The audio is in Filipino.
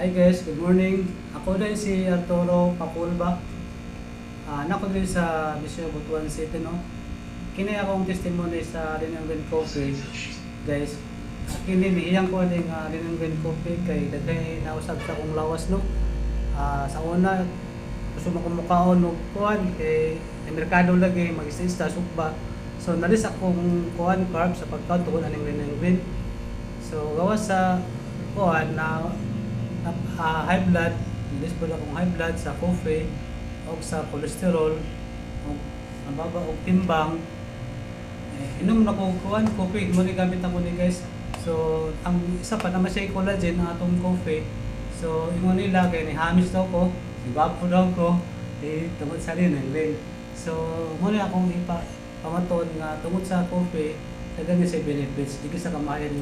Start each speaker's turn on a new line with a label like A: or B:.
A: Hi guys, good morning. Ako din si Arturo Paculba. Nako din sa Bisyo Butuan City, no. Kini akong testimony sa Rinangwen Coffee, guys. Kini niyang ko ding Rinangwen Coffee kay daghay nausab sa akong lawas, no. Sa una gusto mo kumukaon no kuan kay merkado lagi mag-isista sukba. So nalis akong kuan carb sa pagkaon tungod aning Rinangwen. So gawas sa kuan na high blood, ilis po akong high blood sa coffee o sa cholesterol o mababa o timbang. Inom na ko kuan coffee, mo gamit ako ni guys. So ang isa pa naman siya collagen ang atong coffee. So ingon nila kay ni hamis daw ko, ibapo daw ko tungod sa Rinangwen. So mo na akong pamaton nga tungod sa coffee daghang sa benefits di sa kamayan